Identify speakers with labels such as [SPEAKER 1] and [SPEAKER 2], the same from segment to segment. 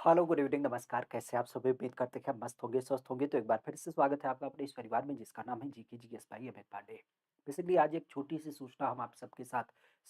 [SPEAKER 1] Hello, good evening, नमस्कार। कैसे आप सभी? उम्मीद करते हैं कि आप मस्त होंगे, स्वस्थ होंगे। तो एक बार फिर से स्वागत है आपका अपने इस परिवार में जिसका नाम है जीके जीएस भाई अमित पांडे। बेसिकली आज एक छोटी-सी सूचना हम आप सबके साथ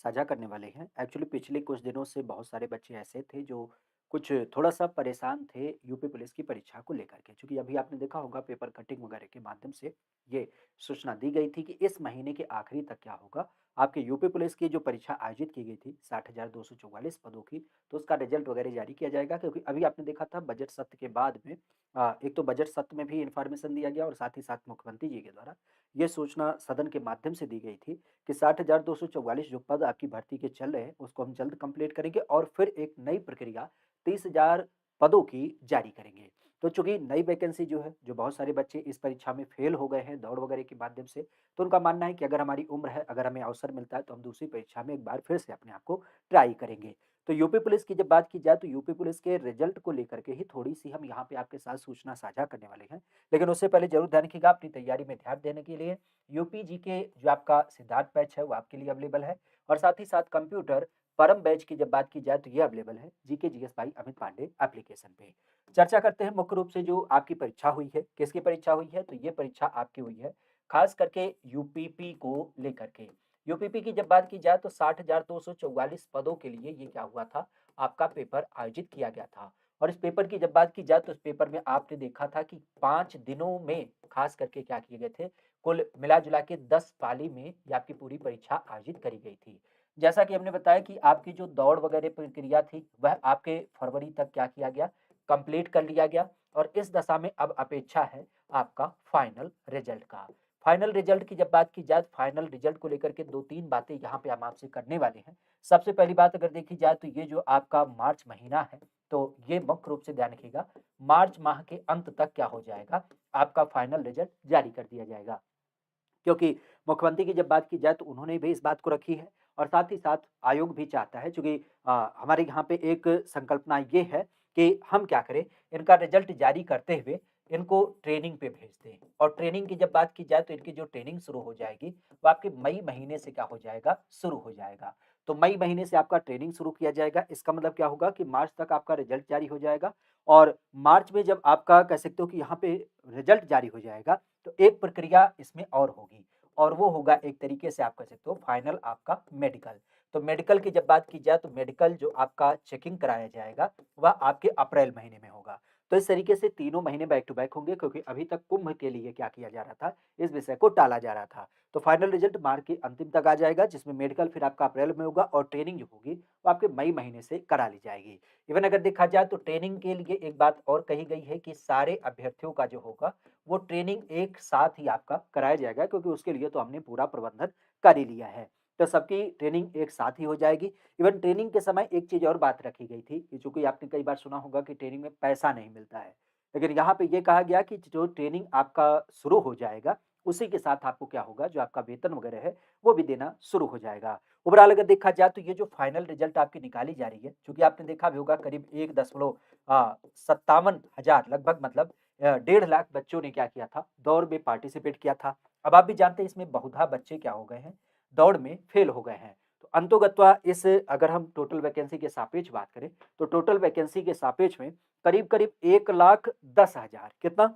[SPEAKER 1] साझा करने वाले हैं। एक्चुअली पिछले कुछ दिनों से बहुत सारे बच्चे ऐसे थे जो कुछ थोड़ा-सा परेशान थे यूपी पुलिस की परीक्षा को लेकर के। चूँकि अभी आपने देखा होगा पेपर कटिंग वगैरह के माध्यम से ये सूचना दी गई थी कि इस महीने के आखिरी तक क्या होगा, आपके यूपी पुलिस की जो परीक्षा आयोजित की गई थी 60,244 पदों की, तो उसका रिजल्ट वगैरह जारी किया जाएगा। क्योंकि अभी आपने देखा था बजट सत्र के बाद में एक तो बजट सत्र में भी इन्फॉर्मेशन दिया गया और साथ ही साथ मुख्यमंत्री जी के द्वारा ये सूचना सदन के माध्यम से दी गई थी कि 60,244 जो पद आपकी भर्ती के चल रहे हैं उसको हम जल्द कंप्लीट करेंगे और फिर एक नई प्रक्रिया 30,000 पदों की जारी करेंगे। तो चूंकि नई वैकेंसी जो है, जो बहुत सारे बच्चे इस परीक्षा में फेल हो गए हैं दौड़ वगैरह के माध्यम से, तो उनका मानना है कि अगर हमारी उम्र है, अगर हमें अवसर मिलता है तो हम दूसरी परीक्षा में एक बार फिर से अपने आप को ट्राई करेंगे। तो यूपी पुलिस की जब बात की जाए तो यूपी पुलिस के रिजल्ट को लेकर के ही थोड़ी-सी हम यहाँ पे आपके साथ सूचना साझा करने वाले हैं। लेकिन उससे पहले ज़रूर ध्यान रखिएगा अपनी तैयारी में ध्यान देने के लिए यूपी जीके जो आपका सिद्धार्थ बैच है वो आपके लिए अवेलेबल है और साथ ही साथ कंप्यूटर परम बैच की जब बात की जाए तो ये अवेलेबल है GK GS by Amit Pandey application पे। चर्चा करते हैं मुख्य रूप से जो आपकी परीक्षा हुई है, किसकी परीक्षा हुई है? तो ये परीक्षा आपकी हुई है, खास करके यूपीपी को लेकर के। यूपीपी की जब बात की जाए तो 60,244 पदों के लिए ये क्या हुआ था, आपका पेपर आयोजित किया गया था। और इस पेपर की जब बात की जाए तो इस पेपर में आपने देखा था कि 5 दिनों में खास करके क्या किए गए थे, कुल मिला-जुला के 10 पाली में ये आपकी पूरी परीक्षा आयोजित करी गई थी। जैसा कि हमने बताया कि आपकी जो दौड़ वगैरह प्रक्रिया थी, वह आपके फरवरी तक क्या किया गया, कंप्लीट कर लिया गया और इस दशा में अब अपेक्षा है आपका फाइनल रिजल्ट का। फाइनल रिजल्ट की जब बात की जाए, फाइनल रिजल्ट को लेकर के 2-3 बातें यहाँ पे हम आपसे करने वाले हैं। सबसे पहली बात अगर देखी जाए तो ये जो आपका मार्च महीना है, तो ये मुख्य रूप से ध्यान रखिएगा, मार्च माह के अंत तक क्या हो जाएगा, आपका फाइनल रिजल्ट जारी कर दिया जाएगा। क्योंकि मुख्यमंत्री की जब बात की जाए तो उन्होंने भी इस बात को रखी है और साथ ही साथ आयोग भी चाहता है, चूँकि हमारे यहाँ पे एक संकल्पना ये है कि हम क्या करें, इनका रिजल्ट जारी करते हुए इनको ट्रेनिंग पे भेज दें और ट्रेनिंग की जब बात की जाए तो इनकी जो ट्रेनिंग शुरू हो जाएगी, वो आपके मई महीने से क्या हो जाएगा, शुरू हो जाएगा। तो मई महीने से आपका ट्रेनिंग शुरू किया जाएगा, इसका मतलब क्या होगा कि मार्च तक आपका रिजल्ट जारी हो जाएगा और मार्च में जब आपका कह सकते हो कि यहाँ पे रिजल्ट जारी हो जाएगा, तो एक प्रक्रिया इसमें और होगी और वो होगा एक तरीके से आप कह सकते हो फाइनल आपका मेडिकल। तो मेडिकल की जब बात की जाए तो मेडिकल जो आपका चेकिंग कराया जाएगा, वह आपके अप्रैल महीने में होगा। तो इस तरीके से तीनों महीने बैक टू बैक होंगे क्योंकि अभी तक कुंभ के लिए क्या किया जा रहा था, इस विषय को टाला जा रहा था। तो फाइनल रिजल्ट मार्च के अंतिम तक आ जाएगा जिसमें मेडिकल फिर आपका अप्रैल में होगा और ट्रेनिंग जो होगी वो आपके मई महीने से करा ली जाएगी। इवन अगर देखा जाए तो ट्रेनिंग के लिए एक बात और कही गई है कि सारे अभ्यर्थियों का जो होगा वो ट्रेनिंग एक साथ ही आपका कराया जाएगा क्योंकि उसके लिए तो हमने पूरा प्रबंधन कर ही लिया है। तो सबकी ट्रेनिंग एक साथ ही हो जाएगी। इवन ट्रेनिंग के समय एक चीज़ और बात रखी गई थी कि चूँकि आपने कई बार सुना होगा कि ट्रेनिंग में पैसा नहीं मिलता है। लेकिन यहाँ पे ये कहा गया कि जो ट्रेनिंग आपका शुरू हो जाएगा, उसी के साथ आपको क्या होगा, जो आपका वेतन वगैरह है, वो भी देना शुरू हो जाएगा। ओवरऑल अगर देखा जाए तो ये जो फाइनल रिजल्ट आपकी निकाली जा रही है, चूँकि आपने देखा भी होगा करीब 1,57,000 लगभग मतलब 1.5 लाख बच्चों ने क्या किया था, दौड़ में पार्टिसिपेट किया था। अब आप भी जानते हैं इसमें बहुधा बच्चे क्या हो गए हैं, दौड़ में फेल हो गए हैं। तो अंतोगत्वा इस अगर हम टोटल वैकेंसी के सापेक्ष बात करें, तो टोटल वैकेंसी के सापेक्ष में करीब-करीब 1,10,000 कितना?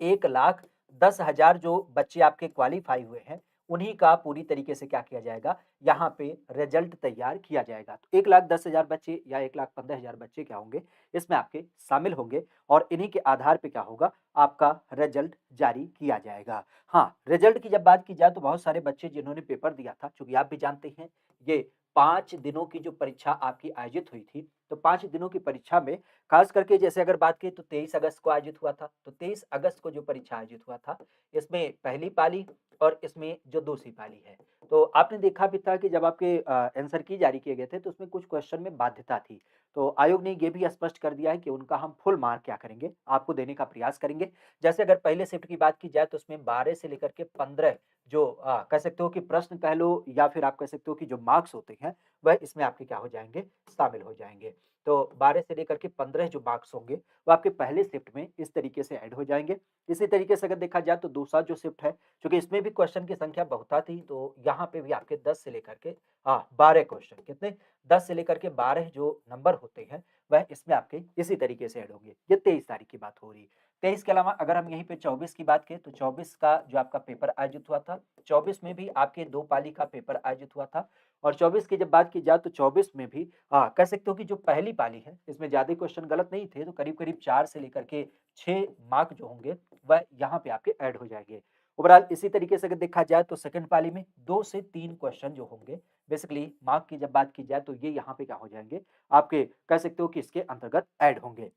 [SPEAKER 1] 1,10,000 जो बच्चे आपके क्वालीफाई हुए हैं, उन्हीं का पूरी तरीके से क्या किया जाएगा, यहाँ पे रिजल्ट तैयार किया जाएगा। तो 1,10,000 बच्चे या 1,15,000 बच्चे क्या होंगे, इसमें आपके शामिल होंगे और इन्हीं के आधार पे क्या होगा, आपका रिजल्ट जारी किया जाएगा। हाँ, रिजल्ट की जब बात की जाए तो बहुत सारे बच्चे जिन्होंने पेपर दिया था, चूँकि आप भी जानते हैं, ये 5 दिनों की जो परीक्षा आपकी आयोजित हुई थी, तो 5 दिनों की परीक्षा में खास करके जैसे अगर बात करें तो 23 अगस्त को आयोजित हुआ था। तो 23 अगस्त को जो परीक्षा आयोजित हुआ था, इसमें पहली पाली और इसमें जो दूसरी पाली है। तो आपने देखा भी था कि जब आपके आंसर की जारी किए गए थे, तो उसमें कुछ क्वेश्चन में बाध्यता थी। तो आयोग ने ये भी स्पष्ट कर दिया है कि उनका हम फुल मार्क क्या करेंगे, आपको देने का प्रयास करेंगे। जैसे अगर पहले शिफ्ट की बात की जाए तो उसमें 12 से लेकर के 15 जो कह सकते हो कि प्रश्न कह लो या फिर आप कह सकते हो कि जो मार्क्स होते हैं, वह इसमें आपके क्या हो जाएँगे, शामिल हो जाएँगे। तो 12 से लेकर के 15 जो मार्क्स होंगे, वो आपके पहले शिफ्ट में इस तरीके से ऐड हो जाएँगे। इसी तरीके से अगर देखा जाए तो दूसरा जो शिफ्ट है, चूँकि इसमें भी क्वेश्चन की संख्या बहुता थी, तो यहाँ पे भी आपके 10 से लेकर के 12 क्वेश्चन कितने? 10 से लेकर के 12 जो नंबर होते हैं, वह इसमें आपके इसी तरीके से ऐड होंगे। ये 23 तारीख की बात हो रही है। 23 के अलावा अगर हम यहीं पे 24 की बात करें तो 24 का जो आपका पेपर आयोजित हुआ था, 24 में भी आपके 2 पाली का पेपर आयोजित हुआ था और 24 की जब बात की जाए तो 24 में भी कह सकते हो कि जो पहली पाली है, इसमें ज़्यादा क्वेश्चन गलत नहीं थे, तो करीब-करीब 4 से लेकर के 6 मार्क जो होंगे, वह यहाँ पे आपके ऐड हो जाएँगे। ओवरऑल इसी तरीके से अगर देखा जाए तो सेकंड पाली में 2 से 3 क्वेश्चन जो होंगे, बेसिकली मार्क की जब बात की जाए तो ये यहाँ पे क्या हो जाएँगे, आपके कह सकते हो कि इसके अंतर्गत ऐड होंगे।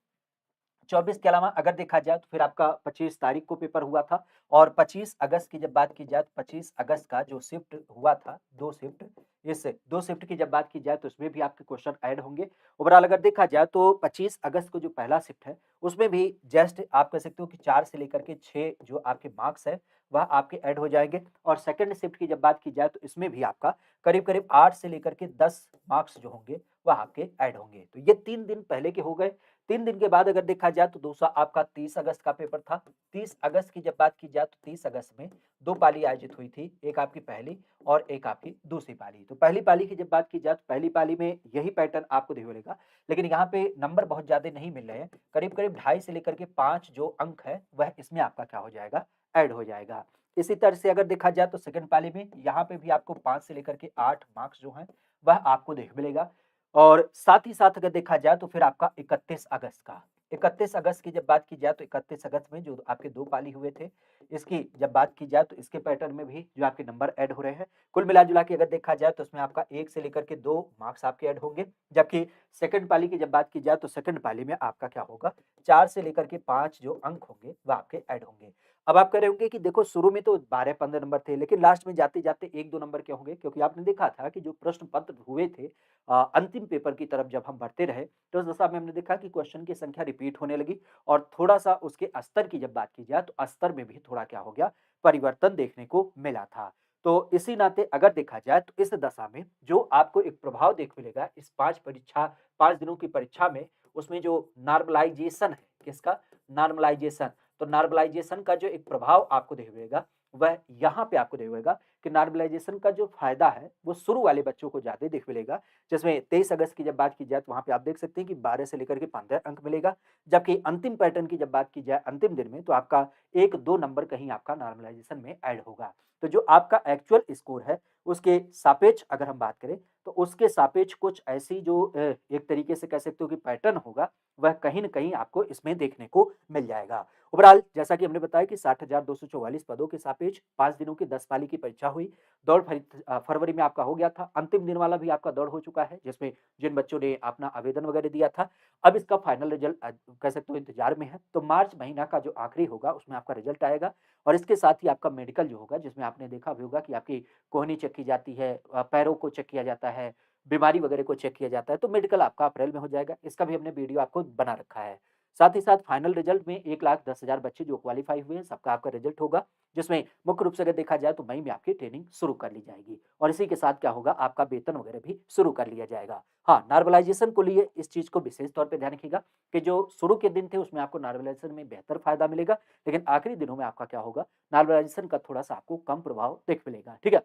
[SPEAKER 1] 24 के अलावा अगर देखा जाए तो फिर आपका 25 तारीख को पेपर हुआ था और 25 अगस्त की जब बात की जाए तो 25 अगस्त का जो शिफ्ट हुआ था 2 शिफ्ट, इस 2 शिफ्ट की जब बात की जाए तो उसमें भी आपके क्वेश्चन ऐड होंगे। ओवरऑल अगर देखा जाए तो 25 अगस्त को जो पहला शिफ्ट है उसमें भी जस्ट आप कह सकते हो कि 4 से लेकर के 6 जो आपके मार्क्स है वह आपके ऐड हो जाएँगे और सेकंड शिफ्ट की जब बात की जाए तो इसमें भी आपका करीब-करीब 8 से लेकर के 10 मार्क्स जो होंगे वह आपके ऐड होंगे। तो ये 3 दिन पहले के हो गए। 3 दिन के बाद अगर देखा जाए तो दूसरा आपका 30 अगस्त का पेपर था। 30 अगस्त की जब बात की जाए तो 30 अगस्त में 2 पाली आयोजित हुई थी। एक आपकी पहली और एक आपकी दूसरी पाली। तो पहली पाली की जब बात की जाए तो पहली पाली में यही पैटर्न आपको देखने को मिलेगा। लेकिन यहाँ पे नंबर बहुत ज़्यादा नहीं मिल रहे हैं। करीब-करीब ढाई से लेकर के 5 जो अंक है वह इसमें आपका क्या हो जाएगा, ऐड हो जाएगा। इसी तरह से अगर देखा जाए तो सेकंड पाली में यहाँ पे भी आपको 5 से लेकर के 8 मार्क्स जो हैं वह आपको देखने मिलेगा। और साथ ही साथ अगर देखा जाए तो फिर आपका 31 अगस्त का 31 अगस्त की जब बात की जाए तो 31 अगस्त में जो आपके 2 पाली हुए थे, इसकी जब बात की जाए तो इसके पैटर्न में भी जो आपके नंबर ऐड हो रहे हैं। कुल मिला-जुला के अगर देखा जाए तो उसमें आपका 1 से लेकर के 2 मार्क्स आपके ऐड होंगे, जबकि सेकंड पाली की जब बात की जाए तो सेकंड पाली में आपका क्या होगा, 4 से लेकर के 5 जो अंक होंगे, वह आपके ऐड होंगे। अब आप कह रहे होंगे कि देखो शुरू में तो 12-15 नंबर थे, लेकिन लास्ट में जाते-जाते 1-2 नंबर क्या होंगे? क्योंकि आपने देखा था कि जो प्रश्न पत्र हुए थे अंतिम पेपर की तरफ जब हम बढ़ते रहे, तो उस दशा में हमने देखा कि क्वेश्चन की संख्या रिपीट होने लगी और थोड़ा-सा उसके स्तर की जब बात की जाए, तो स्तर में भी थोड़ा क्या हो गया, परिवर्तन देखने को मिला था। तो इसी नाते अगर देखा जाए, तो इस दशा में जो आपको एक प्रभाव देख मिलेगा, इस 5 दिनों की परीक्षा में, उसमें जो नॉर्मलाइज़ेशन है, किसका? नॉर्मलाइज़ेशन। तो नॉर्मलाइज़ेशन का जो एक प्रभाव आपको देखने मिलेगा, वह यहाँ पे आपको देखने मिलेगा कि नॉर्मलाइज़ेशन का जो फ़ायदा है, वो शुरू वाले बच्चों को ज़्यादा देखने मिलेगा। जिसमें 23 अगस्त की जब बात की जाए तो वहाँ पे आप देख सकते हैं कि 12 से लेकर के 15 अंक मिलेगा। जबकि अंतिम पैटर्न की जब बात की जाए अंतिम दिन में तो आपका 1-2 नंबर कहीं आपका नॉर्मलाइज़ेशन में ऐड होगा। तो जो आपका एक्चुअल स्कोर है उसके सापेक्ष अगर हम बात करें तो उसके सापेक्ष कुछ ऐसी जो एक तरीके से कह सकते हो कि पैटर्न होगा वह कहीं न कहीं आपको इसमें देखने को मिल जाएगा। ओवरऑल जैसा कि हमने बताया कि 60,244 पदों के सापेक्ष 5 दिनों की 10 पाली की परीक्षा हुई। दौड़ फरवरी में आपका हो गया था। अंतिम दिन वाला भी आपका दौड़ हो चुका है, जिसमें जिन बच्चों ने अपना आवेदन वगैरह दिया था, अब इसका फाइनल रिजल्ट कह सकते हो इंतज़ार में है। तो मार्च महीना का जो आखिरी होगा, उसमें आपका रिजल्ट आएगा और इसके साथ ही आपका मेडिकल जो होगा, जिसमें आपने देखा भी होगा कि आपकी कोहनी चेक की जाती है पैरों को चेक किया जाता है, बीमारी वगैरह को चेक किया जाता है, तो मेडिकल आपका अप्रैल में हो जाएगा। इसका भी हमने वीडियो आपको बना रखा है। साथ ही साथ फाइनल रिजल्ट में 1,10,000 बच्चे जो क्वालीफाई हुए हैं, सबका आपका रिजल्ट होगा। जिसमें मुख्य रूप से अगर देखा जाए तो मई में आपकी ट्रेनिंग शुरू कर ली जाएगी और इसी के साथ क्या होगा आपका वेतन वगैरह भी शुरू कर लिया जाएगा। हाँ, नॉर्मलाइजेशन को लिए इस चीज़ को विशेष तौर पे ध्यान रखिएगा कि जो शुरू के दिन थे उसमें आपको नॉर्मलाइजेशन में बेहतर फ़ायदा मिलेगा, लेकिन आखिरी दिनों में आपका क्या होगा नॉर्मलाइजेशन का थोड़ा-सा आपको कम प्रभाव देख मिलेगा, ठीक है?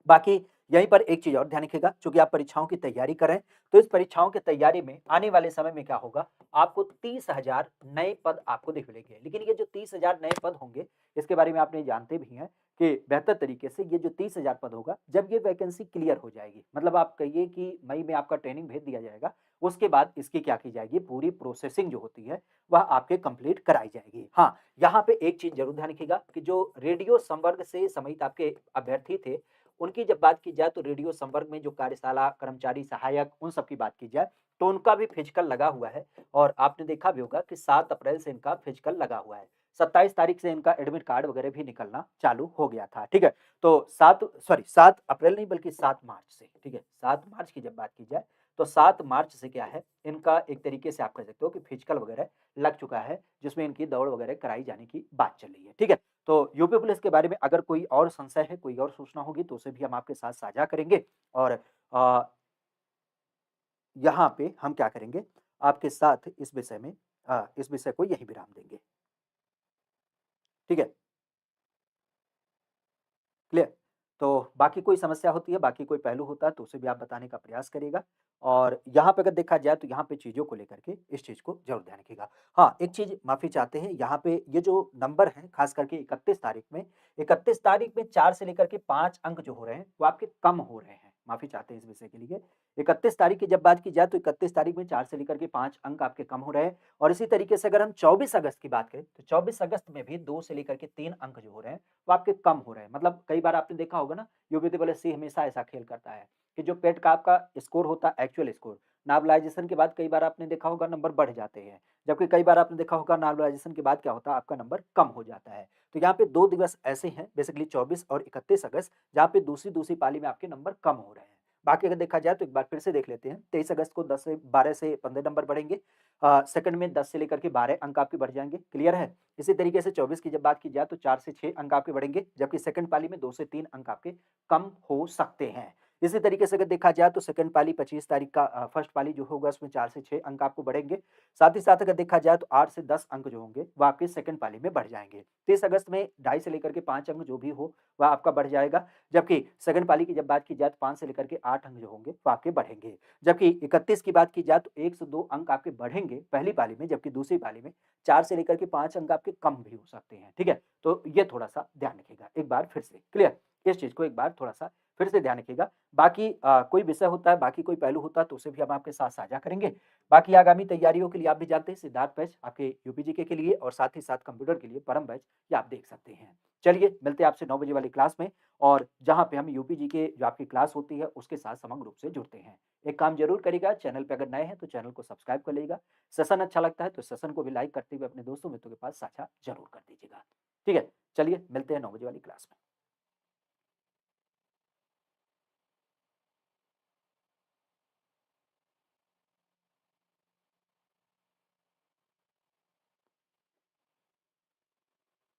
[SPEAKER 1] बाकी यहीं पर एक चीज़ और ध्यान रखिएगा, चूँकि आप परीक्षाओं की तैयारी कर रहे हैं, तो इस परीक्षाओं की तैयारी में आने वाले समय में क्या होगा, आपको 30,000 नए पद आपको दिख मिलेंगे। लेकिन ये जो 30,000 नए पद होंगे, इसके बारे में आपने जानते भी हैं कि बेहतर तरीके से ये जो 30,000 पद होगा, जब ये वैकेंसी क्लियर हो जाएगी, मतलब आप कहिए कि मई में आपका ट्रेनिंग भेज दिया जाएगा, उसके बाद इसकी क्या की जाएगी, पूरी प्रोसेसिंग जो होती है, वह आपके कंप्लीट कराई जाएगी। हाँ, यहाँ पे एक चीज़ ज़रूर ध्यान रखिएगा कि जो रेडियो संवर्ग से सम्मानित आपके अभ्यर्थी थे, उनकी जब बात की जाए तो रेडियो संपर्क में जो कार्यशाला, कर्मचारी सहायक उन सब की बात की जाए, तो उनका भी फिजिकल लगा हुआ है और आपने देखा भी होगा कि 7 अप्रैल से इनका फिजिकल लगा हुआ है। 27 तारीख से इनका एडमिट कार्ड वगैरह भी निकलना चालू हो गया था, ठीक है? तो 7 अप्रैल नहीं बल्कि 7 मार्च से, ठीक है? 7 मार्च की जब बात की जाए, तो 7 मार्च से क्या है, इनका एक तरीके से आप कह सकते हो कि फिजिकल वगैरह लग चुका है, जिसमें इनकी दौड़ वगैरह कराई जाने की बात चल रही है, ठीक है? तो यूपी पुलिस के बारे में अगर कोई और संशय है, कोई और सूचना होगी तो उसे भी हम आपके साथ साझा करेंगे और अ, यहाँ पे हम क्या करेंगे, आपके साथ इस विषय को यहीं विराम देंगे। ठीक है? क्लियर? तो बाकी कोई समस्या होती है, बाकी कोई पहलू होता है तो उसे भी आप बताने का प्रयास करिएगा। और यहाँ पे अगर देखा जाए तो यहाँ पे चीज़ों को लेकर के इस चीज़ को ज़रूर ध्यान रखिएगा। हाँ, एक चीज़ माफ़ी चाहते हैं यहाँ पे ये जो नंबर हैं ख़ास करके 31 तारीख में 4 से लेकर के 5 अंक जो हो रहे हैं, वो आपके कम हो रहे हैं। माफ़ी चाहते हैं इस विषय के लिए। 31 तारीख की जब बात की जाए तो 31 तारीख में 4 से लेकर के 5 अंक आपके कम हो रहे हैं और इसी तरीके से अगर हम 24 अगस्त की बात करें, तो 24 अगस्त में भी 2 से लेकर के 3 अंक जो हो रहे हैं, वो आपके कम हो रहे हैं। मतलब कई बार आपने देखा होगा ना, यूपीपीएससी हमेशा ऐसा खेल करता है कि जो पेट का आपका स्कोर होता है, एक्चुअल स्कोर, नॉर्मलाइज़ेशन के बाद कई बार आपने देखा होगा नंबर बढ़ जाते हैं। जबकि कई बार आपने देखा होगा नॉर्मलाइज़ेशन के बाद क्या होता है, आपका नंबर कम हो जाता है। तो यहाँ पे 2 दिवस ऐसे हैं बेसिकली 24 और 31 अगस्त, जहाँ पे दूसरी-दूसरी पाली में आपके नंबर कम हो रहे हैं। बाकी अगर देखा जाए तो एक बार फिर से देख लेते हैं। 23 अगस्त को 10 से 12 से 15 नंबर बढ़ेंगे। सेकंड में 10 से लेकर के 12 अंक आपके बढ़ जाएँगे, क्लियर है? इसी तरीके से 24 की जब बात की जाए तो 4 से 6 अंक आपके बढ़ेंगे, जबकि सेकंड पाली में 2 से 3 अंक आपके कम हो सकते हैं। इसी तरीके से अगर देखा जाए तो सेकंड पाली 25 तारीख का फर्स्ट पाली जो होगा उसमें 4 से 6 अंक आपको बढ़ेंगे। साथ ही साथ अगर देखा जाए तो 8 से 10 अंक जो होंगे, वो आपके सेकंड पाली में बढ़ जाएँगे। 30 अगस्त में ढाई से लेकर के 5 अंक जो भी हो, वह आपका बढ़ जाएगा। जबकि सेकंड पाली की जब बात की जाए तो 5 से लेकर के 8 अंक जो होंगे, वो आपके बढ़ेंगे। जबकि 31 की बात की जाए तो 1 से 2 अंक आपके बढ़ेंगे पहली पाली में, जबकि दूसरी पाली में 4 से लेकर के 5 अंक आपके कम भी हो सकते हैं, ठीक है? तो ये थोड़ा-सा ध्यान रखिएगा एक बार फिर से, क्लियर? इस चीज़ को एक बार थोड़ा-सा फिर से ध्यान रखिएगा। बाकी कोई विषय होता है, बाकी कोई पहलू होता है तो उसे भी हम आपके साथ साझा करेंगे। बाकी आगामी तैयारियों के लिए आप भी जानते हैं सिद्धार्थ बैच आपके यूपीजीके के लिए और साथ ही साथ कंप्यूटर के लिए परम बैच, ये आप देख सकते हैं। चलिए मिलते हैं आपसे 9 बजे वाली क्लास में और जहाँ पे हम यूपीजीके जो आपकी क्लास होती है उसके साथ समग्र रूप से जुड़ते हैं। एक काम ज़रूर करिएगा, चैनल पे अगर नए हैं तो चैनल को सब्सक्राइब कर लीजिएगा। सेशन अच्छा लगता है तो सेशन को भी लाइक करते हुए अपने दोस्तों मित्रों के पास साझा ज़रूर कर दीजिएगा। ठीक है? चलिए मिलते हैं 9 बजे वाली क्लास में।